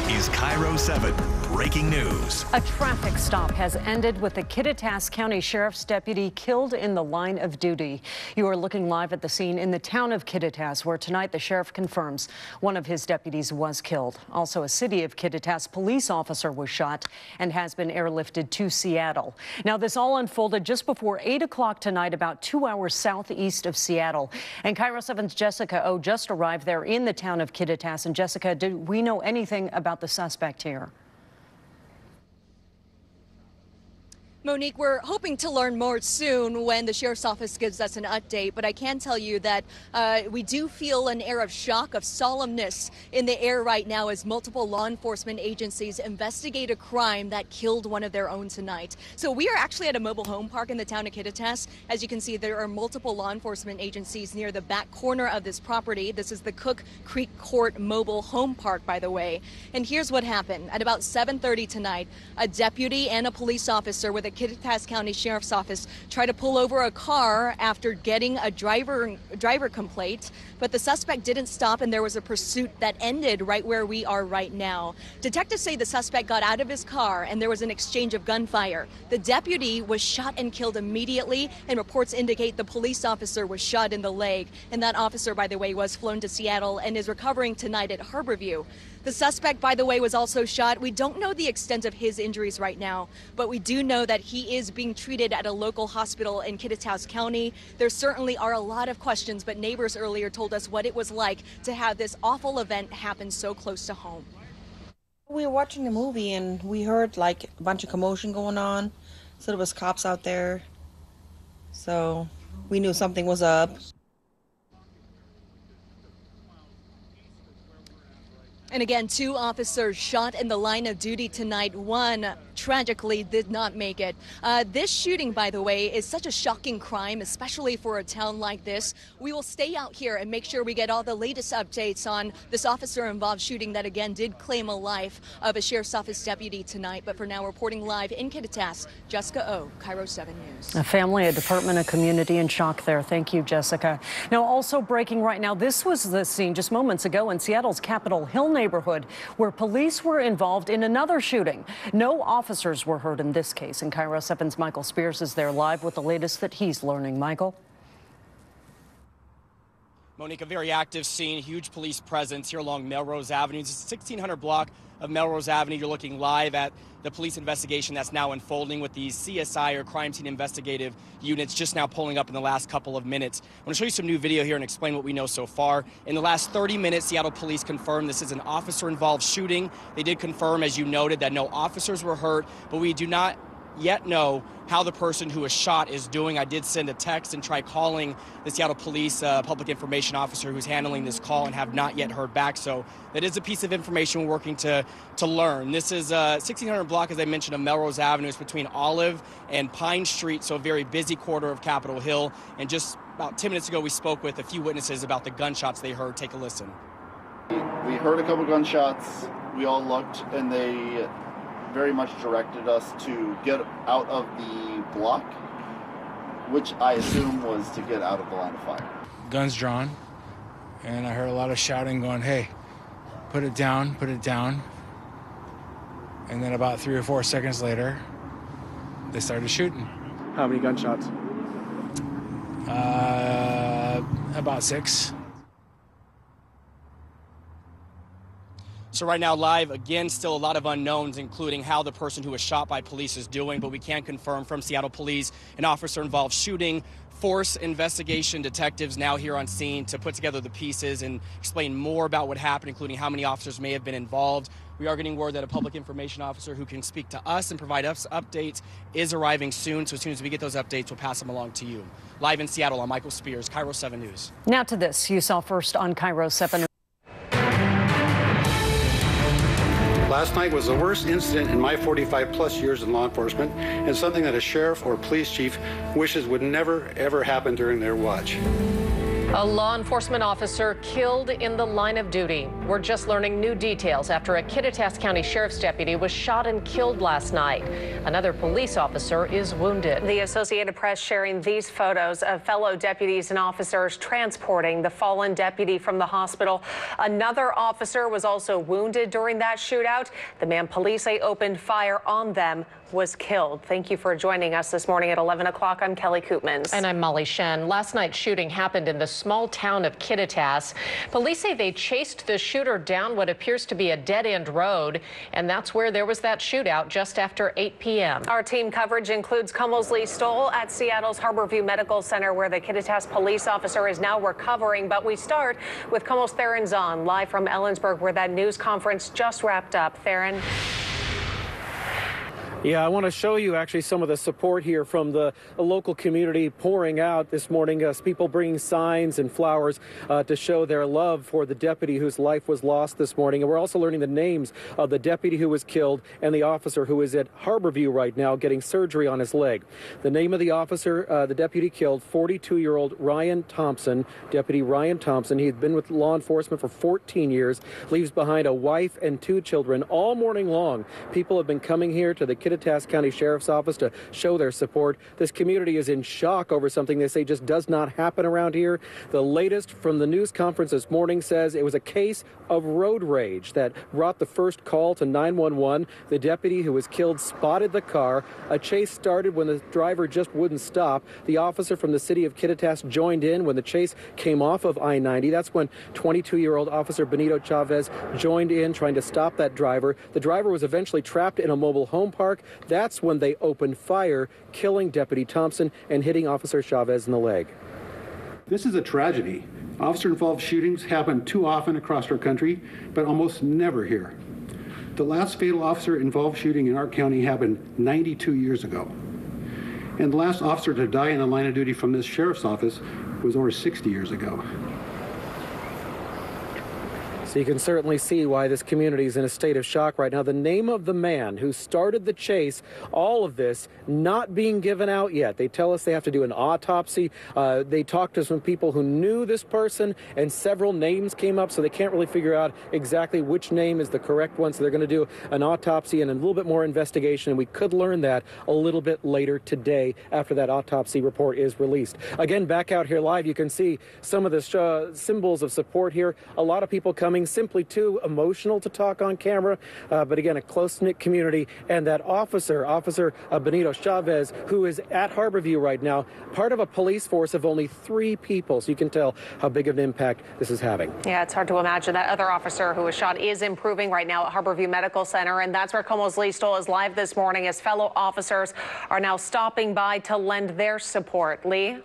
is Cairo 7 breaking news. A traffic stop has ended with the Kittitas County Sheriff's deputy killed in the line of duty. You are looking live at the scene in the town of Kittitas, where tonight the sheriff confirms one of his deputies was killed. Also, a city of Kittitas police officer was shot and has been airlifted to Seattle. Now, this all unfolded just before 8 o'clock tonight, about 2 hours southeast of Seattle. And Cairo 7's Jessica O just arrived there in the town of Kittitas. And Jessica, do we know anything about the suspect here? Monique, we're hoping to learn more soon when the sheriff's office gives us an update, but I can tell you that we do feel an air of shock, of solemnness in the air right now as multiple law enforcement agencies investigate a crime that killed one of their own tonight. So we are actually at a mobile home park in the town of Kittitas. As you can see, there are multiple law enforcement agencies near the back corner of this property. This is the Cook Creek Court Mobile Home Park, by the way. And here's what happened. At about 7:30 tonight, a deputy and a police officer with a Kittitas County Sheriff's Office tried to pull over a car after getting a driver complaint, but the suspect didn't stop and there was a pursuit that ended right where we are right now. Detectives say the suspect got out of his car and there was an exchange of gunfire. The deputy was shot and killed immediately, and reports indicate the police officer was shot in the leg. And that officer, by the way, was flown to Seattle and is recovering tonight at Harborview. The suspect, by the way, was also shot. We don't know the extent of his injuries right now, but we do know that he is being treated at a local hospital in Kittitas County. There certainly are a lot of questions, but neighbors earlier told us what it was like to have this awful event happen so close to home. We were watching the movie and we heard like a bunch of commotion going on. So there was cops out there. So we knew something was up. And again, 2 officers shot in the line of duty tonight. One tragically did not make it. This shooting, by the way, is such a shocking crime, especially for a town like this. We will stay out here and make sure we get all the latest updates on this officer-involved shooting that, again, did claim a life of a sheriff's office deputy tonight. But for now, reporting live in Kittitas, Jessica O, Cairo 7 News. A family, a department, a community in shock there. Thank you, Jessica. Now, also breaking right now, this was the scene just moments ago in Seattle's Capitol Hill neighborhood where police were involved in another shooting. No officers were hurt in this case, and Cairo 7's Michael Spears is there live with the latest that he's learning. Michael? Monique, a very active scene, huge police presence here along Melrose Avenue. It's a 1600 block of Melrose Avenue. You're looking live at the police investigation that's now unfolding with these CSI or crime scene investigative units just now pulling up in the last couple of minutes. I want to show you some new video here and explain what we know so far. In the last 30 minutes, Seattle police confirmed this is an officer-involved shooting. They did confirm, as you noted, that no officers were hurt, but we do not yet know how the person who was shot is doing. I did send a text and try calling the Seattle Police public information officer who's handling this call and have not yet heard back. So that is a piece of information we're working to learn. This is 1600 block, as I mentioned, of Melrose Avenue. It's between Olive and Pine Street, so a very busy quarter of Capitol Hill. And just about 10 minutes ago, we spoke with a few witnesses about the gunshots they heard. Take a listen. We heard a couple gunshots. We all looked, and they very much directed us to get out of the block, which I assume was to get out of the line of fire. Guns drawn, and I heard a lot of shouting going, "Hey, put it down, put it down." And then about 3 or 4 seconds later, they started shooting. How many gunshots? About 6. So right now, live, again, still a lot of unknowns, including how the person who was shot by police is doing, but we can confirm from Seattle Police an officer-involved shooting. Force investigation detectives now here on scene to put together the pieces and explain more about what happened, including how many officers may have been involved. We are getting word that a public information officer who can speak to us and provide us updates is arriving soon. So as soon as we get those updates, we'll pass them along to you. Live in Seattle, I'm Michael Spears, Cairo 7 News. Now to this you saw first on Cairo 7. Last night was the worst incident in my 45-plus years in law enforcement, and something that a sheriff or police chief wishes would never, ever happen during their watch. A law enforcement officer killed in the line of duty. We're just learning new details after a Kittitas County Sheriff's deputy was shot and killed last night. Another police officer is wounded. The Associated Press sharing these photos of fellow deputies and officers transporting the fallen deputy from the hospital. Another officer was also wounded during that shootout. The man police say opened fire on them was killed. Thank you for joining us this morning at 11 o'clock. I'm Kelly Koopmans. And I'm Molly Shen. Last night's shooting happened in the small town of Kittitas. Police say they chased the shooter down what appears to be a dead-end road, and that's where there was that shootout just after 8 p.m. Our team coverage includes Como's Lee Stoll at Seattle's Harborview Medical Center, where the Kittitas police officer is now recovering. But we start with Como's Theron Zahn, live from Ellensburg, where that news conference just wrapped up. Theron. Yeah, I want to show you actually some of the support here from the local community pouring out this morning. People bringing signs and flowers to show their love for the deputy whose life was lost this morning. And we're also learning the names of the deputy who was killed and the officer who is at Harborview right now getting surgery on his leg. The name of the officer, the deputy killed, 42-year-old Ryan Thompson, Deputy Ryan Thompson. He's been with law enforcement for 14 years, leaves behind a wife and 2 children. All morning long, people have been coming here to the Kittitas County Sheriff's Office to show their support. This community is in shock over something they say just does not happen around here. The latest from the news conference this morning says it was a case of road rage that brought the first call to 911. The deputy who was killed spotted the car. A chase started when the driver just wouldn't stop. The officer from the city of Kittitas joined in when the chase came off of I-90. That's when 22-year-old Officer Benito Chavez joined in trying to stop that driver. The driver was eventually trapped in a mobile home park. That's when they opened fire, killing Deputy Thompson and hitting Officer Chavez in the leg. This is a tragedy. Officer-involved shootings happen too often across our country, but almost never here. The last fatal officer-involved shooting in our county happened 92 years ago. And the last officer to die in the line of duty from this sheriff's office was over 60 years ago. So you can certainly see why this community is in a state of shock right now. The name of the man who started the chase, all of this not being given out yet. They tell us they have to do an autopsy. They talked to some people who knew this person, and several names came up, so they can't really figure out exactly which name is the correct one. So they're going to do an autopsy and a little bit more investigation, and we could learn that a little bit later today after that autopsy report is released. Again, back out here live, you can see some of the symbols of support here. A lot of people coming, simply too emotional to talk on camera, but again, a close-knit community. And that Officer Benito Chavez, who is at Harborview right now, part of a police force of only 3 people, so you can tell how big of an impact this is having. Yeah, it's hard to imagine. That other officer who was shot is improving right now at Harborview Medical Center, and that's where Como's Lee Stoll is live this morning as fellow officers are now stopping by to lend their support. Lee?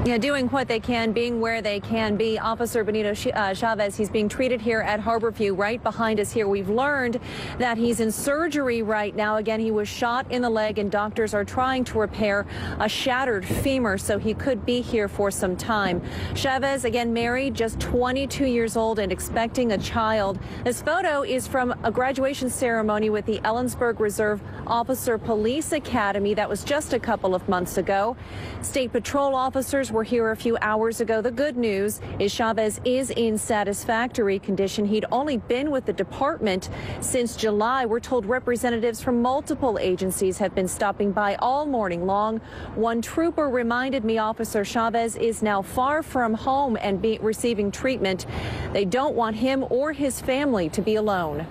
Yeah, doing what they can, being where they can be. Officer Benito Chavez, he's being treated here at Harborview. Right behind us here, we've learned that he's in surgery right now. Again, he was shot in the leg, and doctors are trying to repair a shattered femur, so he could be here for some time. Chavez, again, married, just 22 years old and expecting a child. This photo is from a graduation ceremony with the Ellensburg Reserve Officer Police Academy. That was just a couple of months ago. State Patrol officers were here a few hours ago. The good news is Chavez is in satisfactory condition. He'd only been with the department since July. We're told representatives from multiple agencies have been stopping by all morning long. One trooper reminded me Officer Chavez is now far from home and receiving treatment. They don't want him or his family to be alone.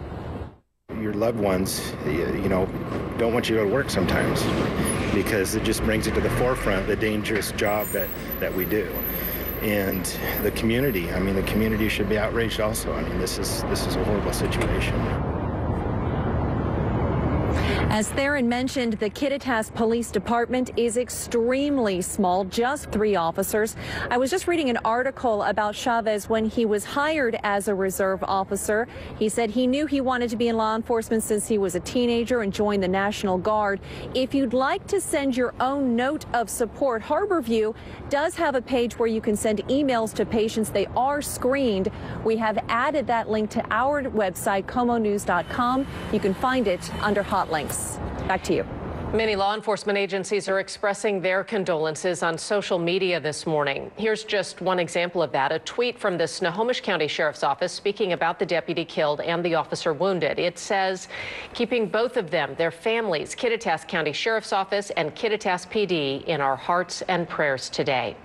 Your loved ones, don't want you to go to work sometimes, because it just brings it to the forefront, the dangerous job that we do. And the community should be outraged also. This is a horrible situation. As Theron mentioned, the Kittitas Police Department is extremely small, just 3 officers. I was just reading an article about Chavez when he was hired as a reserve officer. He said he knew he wanted to be in law enforcement since he was a teenager and joined the National Guard. If you'd like to send your own note of support, Harborview does have a page where you can send emails to patients. They are screened. We have added that link to our website, comonews.com. You can find it under hot links. Back to you. Many law enforcement agencies are expressing their condolences on social media this morning. Here's just one example of that, a tweet from the Snohomish County Sheriff's Office speaking about the deputy killed and the officer wounded. It says, keeping both of them, their families, Kittitas County Sheriff's Office and Kittitas PD in our hearts and prayers today.